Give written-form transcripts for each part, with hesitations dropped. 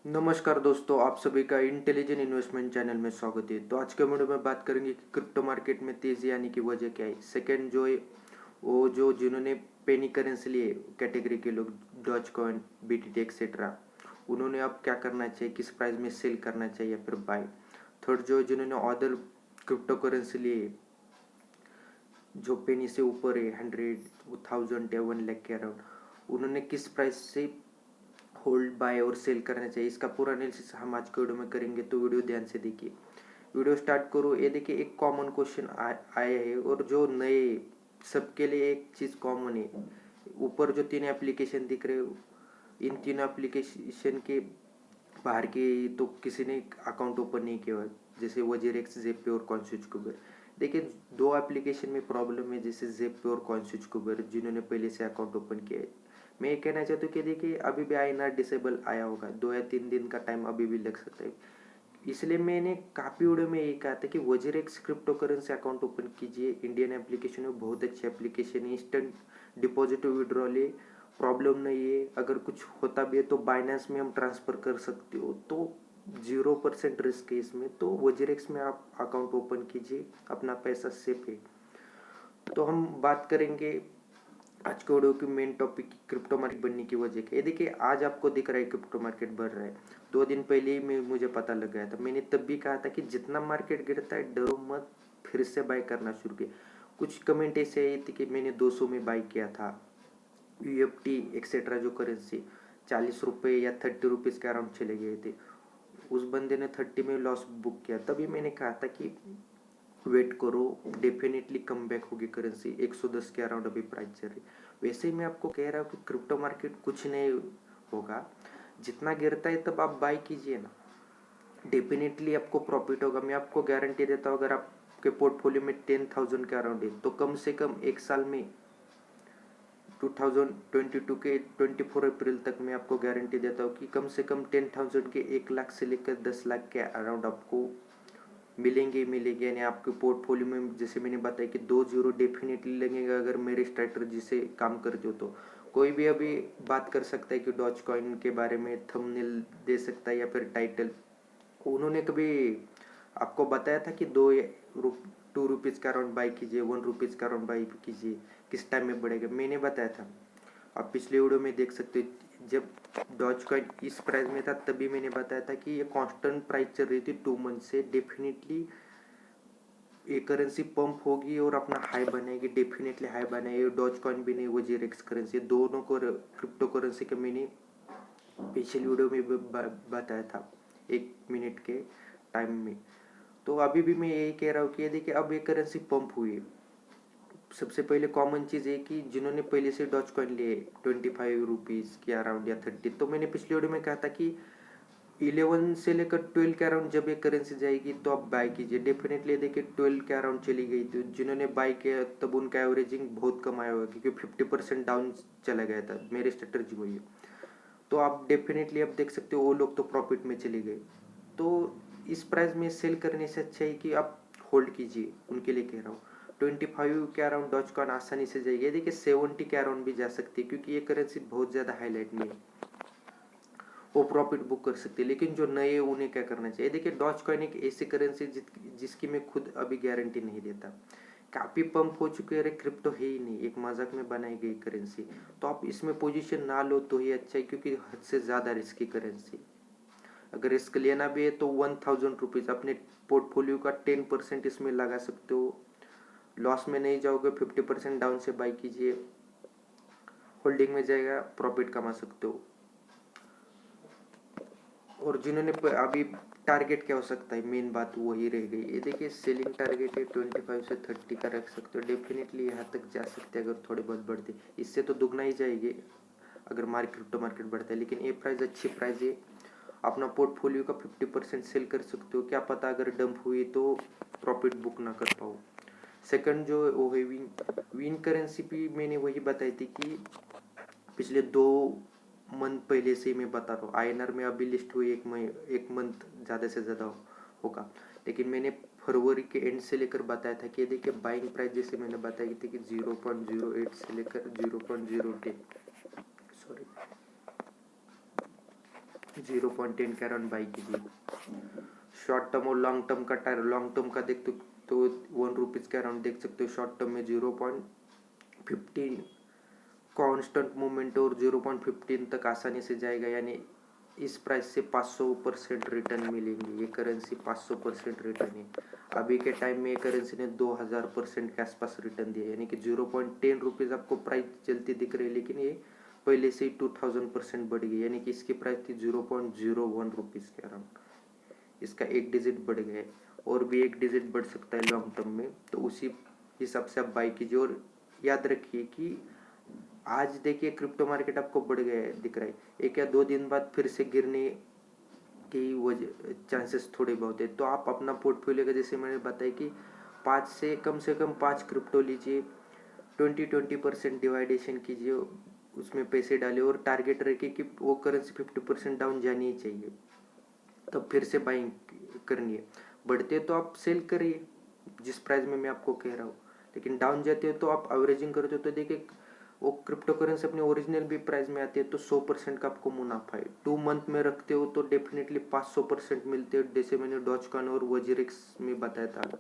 नमस्कार दोस्तों, आप सभी का इंटेलिजेंट इन्वेस्टमेंट चैनल में स्वागत है। तो आज के वीडियो में बात करेंगे कि क्रिप्टो मार्केट में तेजी आने की वजह क्या है। सेकंड जो है वो जो जिन्होंने पेनी करेंसी लिए कैटेगरी के लोग, डॉज कॉइन, बीटीटी एक्सेट्रा, उन्होंने अब क्या करना चाहिए, किस प्राइस में सेल करना चाहिए या फिर बाय। थर्ड जो जिन्होंने अदर क्रिप्टो करेंसी लिए जो पेनी से ऊपर है, 100,000 या 1 लाख के अराउंड, उन्होंने किस प्राइस से होल्ड, बाय और सेल करना चाहिए। इसका पूरा एनालिसिस हम आज के वीडियो में करेंगे, तो वीडियो ध्यान से देखिए। वीडियो स्टार्ट करो। ये देखिए, एक कॉमन क्वेश्चन आया है और जो नए सबके लिए एक चीज़ कॉमन है। ऊपर जो 3 एप्लीकेशन दिख रहे हो, इन तीनों एप्लीकेशन के बाहर के तो किसी ने अकाउंट ओपन नहीं किया हुआ, जैसे वजीरेक्स, ज़ेपे और कॉइनस्विचकुबेर। देखिए, 2 एप्लीकेशन में प्रॉब्लम है, जैसे ज़ेपे और कॉइनस्विचकुबेर, जिन्होंने पहले से अकाउंट ओपन किया है। मैं ये कहना चाहता हूँ कि देखिए, अभी भी आईएनआर डिसेबल आया होगा, 2 या 3 दिन का टाइम अभी भी लग सकता है। इसलिए मैंने काफ़ी वीडियो में ये कहा था कि WazirX crypto currency account open कीजिए। इंडियन एप्लीकेशन है, बहुत अच्छी एप्लीकेशन है, इंस्टेंट डिपॉजिट विड्रॉल है, प्रॉब्लम नहीं है। अगर कुछ होता भी है तो बाइनेंस में हम ट्रांसफ़र कर सकते हो, तो 0% रिस्क है इसमें। तो वजीरेक्स में आप अकाउंट ओपन कीजिए, अपना पैसा सेफ है। तो हम बात करेंगे आज के वीडियो की मेन टॉपिक क्रिप्टो मार्केट बनने की वजह क्या है। देखिए, आज आपको दिख रहा है क्रिप्टो मार्केट बढ़ रहा है। 2 दिन पहले ही मुझे पता लग गया था। मैंने तब भी कहा था कि जितना मार्केट गिरता है डरो मत, फिर से बाय करना शुरू किया। कुछ कमेंट ऐसे आई थी कि मैंने 200 में बाय किया था यूएफटी एक्सेट्रा जो करेंसी, 40 रुपये या 30 रुपीज़ के अराउंड चले गए थे। उस बंदे ने 30 में लॉस बुक किया। तभी मैंने कहा था कि वेट करो, डेफिनेटली कम बैक होगी करेंसी। 110 के अराउंड अभी प्राइस चल रही। वैसे ही मैं आपको कह रहा हूँ कि क्रिप्टो मार्केट कुछ नहीं होगा, जितना गिरता है तब आप बाय कीजिए ना, डेफिनेटली आपको प्रॉफिट होगा। मैं आपको गारंटी देता हूँ, अगर आपके पोर्टफोलियो में 10,000 के अराउंड है तो कम से कम एक साल में 2022 के 24 अप्रैल तक मैं आपको गारंटी देता हूँ कि कम से कम 10,000 के 1 लाख से लेकर 10 लाख के अराउंड आपको मिलेंगे। यानी आपके पोर्टफोलियो में, जैसे मैंने बताया कि 2 जीरो डेफिनेटली लगेगा अगर मेरे स्ट्रैटेजी से काम करते हो। तो कोई भी अभी बात कर सकता है कि डॉज कॉइन के बारे में थंबनेल दे सकता है या फिर टाइटल। उन्होंने कभी आपको बताया था कि 2 रुपीज़ का अराउंड बाई कीजिए, 1 रुपीज़ का अराउंड बाई कीजिए, किस टाइम में बढ़ेगा? मैंने बताया था। आप पिछले वीडियो में देख सकते हो, जब डॉज कॉइन इस प्राइस में था तभी मैंने बताया था कि ये कांस्टेंट प्राइस चल रही थी 2 मंथ से। डेफिनेटली ये करेंसी पंप होगी और अपना हाई बनाएगी, डेफिनेटली हाई बनाएगी। डॉज कॉइन भी नहीं, वो जीरेक्स करेंसी, दोनों को क्रिप्टो करेंसी के मैंने पिछले वीडियो में बताया था 1 मिनट के टाइम में। तो अभी भी मैं यही कह रहा हूँ कि देखिए, अब ये करेंसी पंप हुई है। सबसे पहले कॉमन चीज़ है कि जिन्होंने पहले से डॉज कॉइन लिए 25 रुपीज़ के अराउंड या 30, तो मैंने पिछले वीडियो में कहा था कि 11 से लेकर 12 के अराउंड जब ये करेंसी जाएगी तो आप बाय कीजिए। डेफिनेटली देखिए, 12 के अराउंड चली गई थी, जिन्होंने बाय किया तब उनका एवरेजिंग बहुत कम आया होगा, क्योंकि 50% डाउन चला गया था। मेरी स्ट्रेटजी वही है। तो आप डेफिनेटली आप देख सकते हो वो लोग तो प्रॉफिट में चले गए। तो इस प्राइस में सेल करने से अच्छा है कि आप होल्ड कीजिए, उनके लिए कह रहा हूँ। 25 के अराउंड डॉज कॉइन आसानी से जाएगी। देखिए, 70 के अराउंड भी जा सकती है, क्योंकि ये करेंसी बहुत ज़्यादा हाईलाइट नहीं है, वो प्रॉफिट बुक कर सकते हैं। लेकिन जो नए उन्हें क्या करना चाहिए? देखिए, डॉज कॉइन एक ऐसी करेंसी जिसकी मैं खुद अभी गारंटी नहीं देता। काफ़ी पंप हो चुके हैं, क्रिप्टो है ही नहीं, एक मजाक में बनाई गई करेंसी। तो आप इसमें पोजीशन ना लो तो ही अच्छा है, क्योंकि हद से ज़्यादा रिस्की करेंसी। अगर रिस्क लेना भी है तो 1,000 रुपीज़ अपने पोर्टफोलियो का 10% इसमें लगा सकते हो। लॉस में नहीं जाओगे, 50% डाउन से बाई कीजिए, होल्डिंग में जाएगा, प्रॉफिट कमा सकते हो। और जिन्होंने अभी टारगेट क्या हो सकता है, मेन बात वही रह गई। ये देखिए, सेलिंग टारगेट है 25 से 30 का रख सकते हो। डेफिनेटली यहाँ तक जा सकते हैं अगर थोड़े बहुत बढ़ते, इससे तो दुगना ही जाएगी अगर क्रिप्टो मार्केट बढ़ता है। लेकिन ये प्राइस अच्छी प्राइस है, अपना पोर्टफोलियो का 50% सेल कर सकते हो। क्या पता अगर डंप हुई तो प्रॉफिट बुक ना कर पाओ। सेकंड जो वो है विन करेंसी भी मैंने वही बताई थी कि पिछले 2 मंथ पहले से मैं बता रहा हूँ। आईएनआर में अभी लिस्ट हुई 1 मंथ ज़्यादा से ज़्यादा होगा, लेकिन मैंने फरवरी के एंड से लेकर बताया था कि देखिए, बाइंग प्राइस जैसे मैंने बताई थी कि 0.08 से लेकर 0.08, सॉरी 0.10 के अराउंड बाई कीजिए। शॉर्ट टर्म और लॉन्ग टर्म का लॉन्ग टर्म का देखते तो 1 रुपीज़ के अराउंड देख सकते हो। शॉर्ट टर्म में 0.15 कांस्टेंट मूवमेंट और 0.15 तक आसानी से जाएगा, यानी इस प्राइस से 500% रिटर्न मिलेंगे। ये करेंसी 500% रिटर्न है। अभी के टाइम में ये करेंसी ने 2000% के आसपास रिटर्न दिया, यानी कि 0.10 रुपीज़ आपको प्राइस चलती दिख रही है, लेकिन ये पहले से ही 2000% बढ़ गई, यानी कि इसकी प्राइस थी 0.01 रुपीज़ के अराउंड। इसका एक डिजिट बढ़ गया है और भी एक डिजिट बढ़ सकता है लॉन्ग टर्म में, तो उसी हिसाब से आप बाई कीजिए। और याद रखिए कि आज देखिए क्रिप्टो मार्केट आपको बढ़ गया है दिख रहा है, 1 या 2 दिन बाद फिर से गिरने की वजह चांसेस थोड़े बहुत है। तो आप अपना पोर्टफोलियो का, जैसे मैंने बताया कि 5 से कम 5 क्रिप्टो लीजिए, 20% डिवाइडेशन कीजिए, उसमें पैसे डालिए और टारगेट रखिए कि वो करेंसी 50% डाउन जानी ही चाहिए, तब फिर से बाइंग करनी है। बढ़ते तो आप सेल करिए जिस प्राइस में मैं आपको कह रहा हूँ, लेकिन डाउन जाते हो तो आप एवरेजिंग करते हो तो देखिए वो क्रिप्टो करेंसी अपने ओरिजिनल भी प्राइस में आती है तो 100% का आपको मुनाफा है। 2 मंथ में रखते हो तो डेफिनेटली 500% मिलते हैं, जैसे मैंने डॉजकॉइन और वजीरेक्स में बताया था।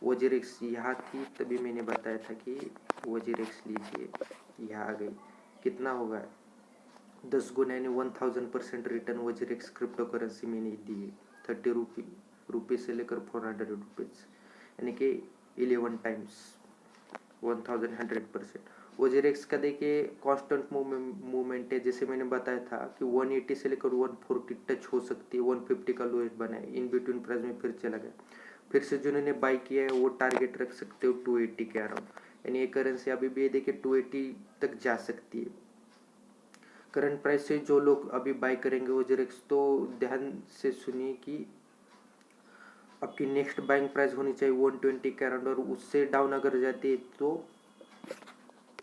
वजीरेक्स यहाँ थी तभी मैंने बताया था कि वजीरेक्स लीजिए, यहाँ आ गई। कितना होगा 10 गुना, यानी 1000% रिटर्न वजीरेक्स क्रिप्टो करेंसी में नहीं दी है। 30 रुपीज़ से लेकर 400 रुपीज़, यानी कि 11 टाइम्स 1100%। वजीरेक्स का देखिए कांस्टेंट मूवमेंट है, जैसे मैंने बताया था कि 180 से लेकर 140 टच हो सकती है, 150 का लोएस्ट बना है, इन बिटवीन प्राइस में फिर चला गया। फिर से जिन्होंने बाई किया है वो टारगेट रख सकते हो 280 के अराउंड, यानी ये करेंसी अभी भी देखिए 280 तक जा सकती है करंट प्राइस से। जो लोग अभी बाई करेंगे वजीरेक्स, तो ध्यान से सुनिए कि आपकी नेक्स्ट बाइंग प्राइस होनी चाहिए 120 के अराउंड, और उससे डाउन अगर जाती है तो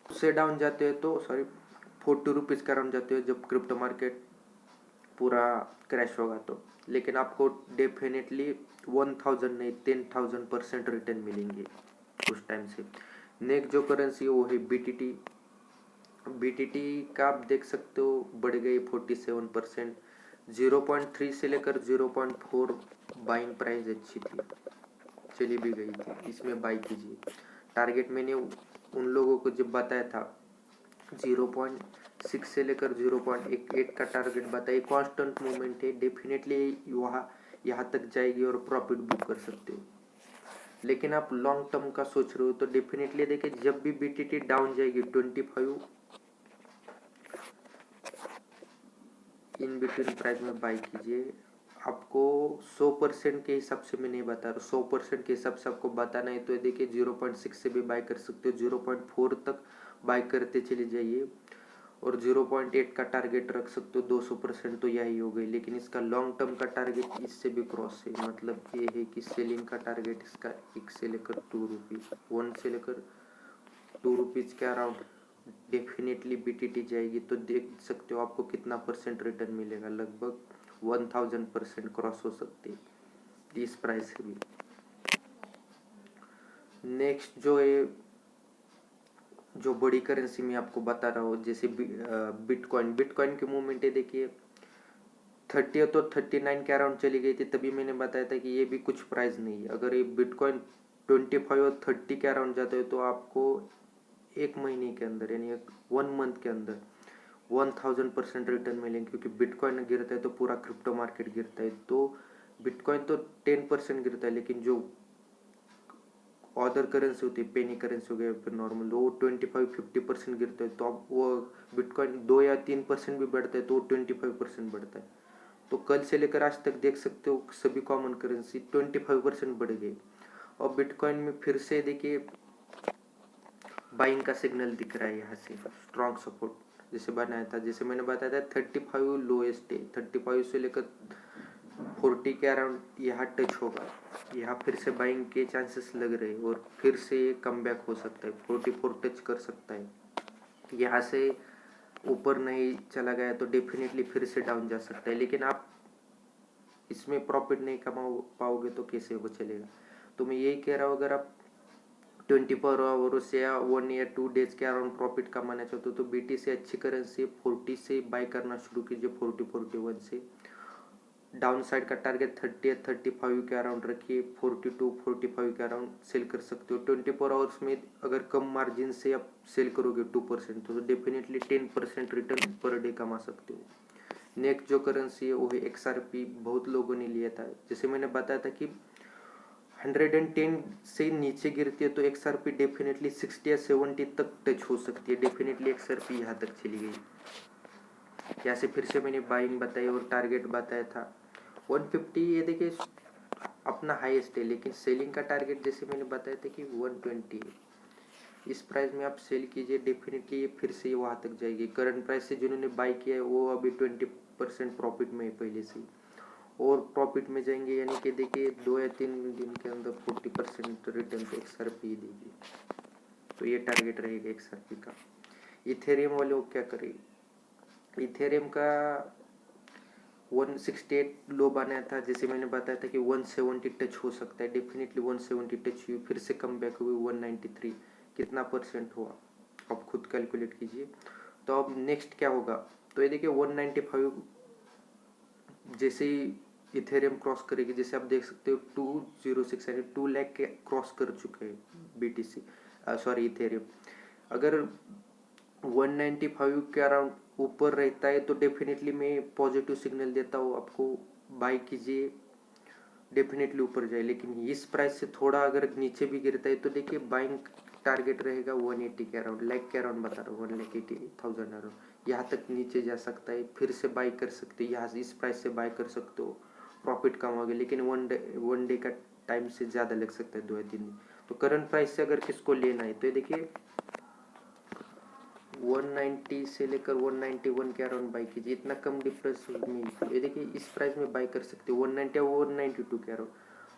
उससे डाउन जाते हैं तो 40 रुपीज़ के अराउंड जाते हो जब क्रिप्टो मार्केट पूरा क्रैश होगा तो। लेकिन आपको डेफिनेटली 1000 नहीं 10,000% रिटर्न मिलेंगे उस टाइम से। नेक्स्ट जो करेंसी है वो है बीटीटी। बीटीटी का आप देख सकते हो बढ़ गई 47%। 0.3 से लेकर 0.4 बाइंग प्राइस अच्छी थी, चली भी गई थी, इसमें बाई कीजिए। टारगेट मैंने उन लोगों को जब बताया था 0.6 से लेकर 0.8 का टारगेट बताइए। कांस्टेंट मूवमेंट है, डेफिनेटली यहाँ तक जाएगी और प्रॉफिट बुक कर सकते हो। लेकिन आप लॉन्ग टर्म का सोच रहे हो तो डेफिनेटली देखिए जब भी बीटीटी डाउन जाएगी 25 इन बिटवीन प्राइस में बाई कीजिए। आपको 100% के हिसाब से मैं नहीं बता रहा, 100% के हिसाब से आपको बताना है तो देखिए 0.6 से भी बाई कर सकते हो, 0.4 तक बाई करते चले जाइए और 0.8 का टारगेट रख सकते हो। 200% तो यही हो गई, लेकिन इसका लॉन्ग टर्म का टारगेट इससे भी क्रॉस है। मतलब ये है कि सेलिंग का टारगेट इसका 1 से लेकर 2 रुपीज़, 1 से लेकर 2 रुपीज़ के अराउंड डेफिनेटली बीटीटी जाएगी तो देख सकते हो आपको कितना परसेंट रिटर्न मिलेगा। लगभग 1000% क्रॉस हो सकती है इस प्राइस से भी। नेक्स्ट जो है, जो बड़ी करेंसी मैं आपको बता रहा हूँ, जैसे बिटकॉइन। बिटकॉइन की मूवमेंट है देखिए 30 तो 39 के अराउंड चली गई थी, तभी मैंने बताया था कि ये भी कुछ प्राइस नहीं है। अगर ये बिटकॉइन 25 और 30 के अराउंड जाते हो तो आपको 1 महीने के अंदर, यानी 1 मंथ के अंदर 1000% रिटर्न मिलेंगे, क्योंकि बिटकॉइन गिरता है तो पूरा क्रिप्टो मार्केट गिरता है। तो बिटकॉइन तो 10% गिरता है, लेकिन जो अदर करेंसी होती है, पेनी करेंसी हो गया फिर नॉर्मल, वो 25-50% गिरता है। तो अब वो बिटकॉइन 2 या 3% भी बढ़ता है तो 25% बढ़ता है। तो कल से लेकर आज तक देख सकते हो सभी कॉमन करेंसी 25% बढ़ गई। और बिटकॉइन में फिर से देखिए बाइंग का सिग्नल दिख रहा है, यहाँ से स्ट्रॉन्ग सपोर्ट जैसे बनाया था, जैसे मैंने बताया था 35 लोएस्ट है, 35 से लेकर 40 के अराउंड यहाँ टच होगा, यहाँ फिर से बाइंग के चांसेस लग रहे हैं और फिर से ये कम बैक हो सकता है, 44 टच कर सकता है। यहाँ से ऊपर नहीं चला गया तो डेफिनेटली फिर से डाउन जा सकता है, लेकिन आप इसमें प्रॉफिट नहीं कमा पाओगे तो कैसे वो चलेगा। तो मैं यही कह रहा हूँ, अगर आप 24 आवर्स या 1 या 2 डेज के अराउंड प्रॉफिट कमाना चाहते हो तो BTC अच्छी करेंसी है। 40 से बाय करना शुरू कीजिए, 40-41 से। डाउन साइड का टारगेट 30 या 35 के अराउंड रखिए, 42-45 के अराउंड सेल कर सकते हो। 24 आवर्स में अगर कम मार्जिन से आप सेल करोगे 2% तो डेफिनेटली 10% रिटर्न पर डे कमा सकते हो। नेक्स्ट जो करेंसी है वो है XRP। बहुत लोगों ने लिया था, जैसे मैंने बताया था कि 110 से नीचे गिरती है तो XRP डेफिनेटली 60 या 70 तक टच हो सकती है। डेफिनेटली XRP यहाँ तक चली गई। यहाँ से फिर से मैंने बाइंग बताई और टारगेट बताया था 150। ये देखिए अपना हाईएस्ट है, लेकिन सेलिंग का टारगेट जैसे मैंने बताया था कि 120 है। इस प्राइस में आप सेल कीजिए, डेफिनेटली ये फिर से वहाँ तक जाएगी। करंट प्राइस से जिन्होंने बाई किया है वो अभी 20% प्रॉफिट में है पहले से, और प्रॉफिट में जाएंगे। यानी कि देखिए 2 या 3 दिन के अंदर 40% रिटर्न तो XRP देगी। तो ये टारगेट रहेगा XRP का। इथेरियम वाले वो क्या करें, इथेरियम का 168 लो बनाया था, जैसे मैंने बताया था कि 170 टच हो सकता है। डेफिनेटली 170 टच हुई, फिर से कम बैक हुई 193। कितना परसेंट हुआ आप खुद कैलकुलेट कीजिए। तो अब नेक्स्ट क्या होगा, तो ये देखिए 195 जैसे ही इथेरियम क्रॉस करेगी, जैसे आप देख सकते हो 206 यानी 2 लाख के क्रॉस कर चुके हैं BTC सॉरी इथेरियम। अगर 195 के अराउंड ऊपर रहता है तो डेफिनेटली मैं पॉजिटिव सिग्नल देता हूँ आपको, बाई कीजिए, डेफिनेटली ऊपर जाए। लेकिन इस प्राइस से थोड़ा अगर नीचे भी गिरता है तो देखिए बाइंग टारगेट रहेगा 180 के अराउंड, लाख के अराउंड बता रहा हूँ, 1,80,000 अराउंड। यहाँ तक नीचे जा सकता है, फिर से बाई कर सकते हैं। यहाँ से इस प्राइस से बाई कर सकते हो, प्रॉफिट कमाओगे। लेकिन वन डे का टाइम से ज़्यादा लग सकता है, 2 या 3 दिन। तो करंट प्राइस से अगर किसको लेना है तो ये देखिए 190 से लेकर 191 के अराउंड बाई कीजिए। इतना कम डिफरेंस में ये देखिए इस प्राइस में बाई कर सकते हो 190 या 192 के अराउंड।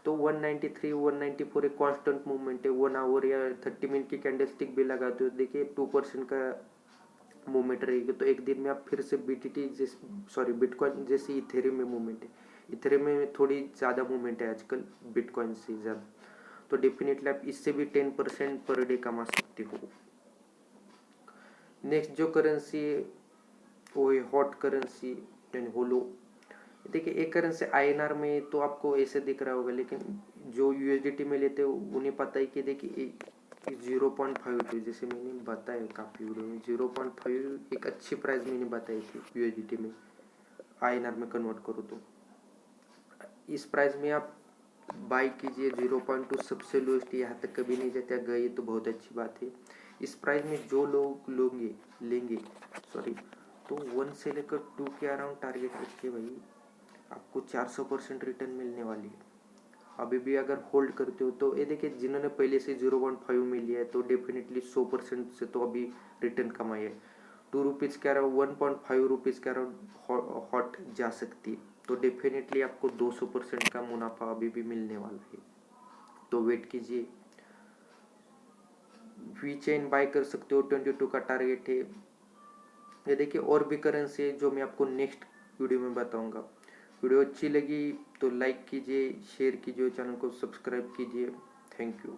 तो 193 194 एक कांस्टेंट मूवमेंट है। 1 आवर या 30 मिनट की कैंडलस्टिक भी लगाते हो, देखिए 2% का मूवमेंट रहेगी। तो एक दिन में आप फिर से बिटकॉइन जैसे इथेरियम में मूवमेंट है। इथेरियम में थोड़ी ज़्यादा मूवमेंट है आजकल बिटकॉइन से ज़्यादा, तो डेफिनेटली आप इससे भी 10% पर डे कमा सकते हो। नेक्स्ट जो करेंसी है वो है हॉट करेंसी यानी होलो। देखिए एक करेंसी INR में तो आपको ऐसे दिख रहा होगा, लेकिन जो USDT में लेते हो उन्हें पता है कि देखिए 0.52, जैसे मैंने बताया काफ़ी वीडियो में 0.5 एक अच्छी प्राइस मैंने बताई थी USDT में। INR में कन्वर्ट करो तो इस प्राइस में आप बाई कीजिए। 0.2 सबसे लोएस्ट, यहाँ तक कभी नहीं जाता, गई तो बहुत अच्छी बात है। इस प्राइस में जो लोग लेंगे तो 1 से लेकर 2 के अराउंड टारगेट रखिए भाई, आपको 400% रिटर्न मिलने वाली है। अभी भी अगर होल्ड करते हो तो ये देखिए जिन्होंने पहले से 0.5 में लिया है तो डेफिनेटली 100% से तो अभी रिटर्न कमाई है। 2 रुपीज़ के अराउंड 1.5 रुपीज़ के अराउंड हॉट जा सकती है, तो डेफिनेटली आपको 200% का मुनाफा अभी भी मिलने वाला है। तो वेट कीजिए। वी चेन बाय कर सकते हो, 22 का टारगेट है। ये देखिए और भी करेंसी है जो मैं आपको नेक्स्ट वीडियो में बताऊंगा। वीडियो अच्छी लगी तो लाइक कीजिए, शेयर कीजिए, चैनल को सब्सक्राइब कीजिए। Thank you.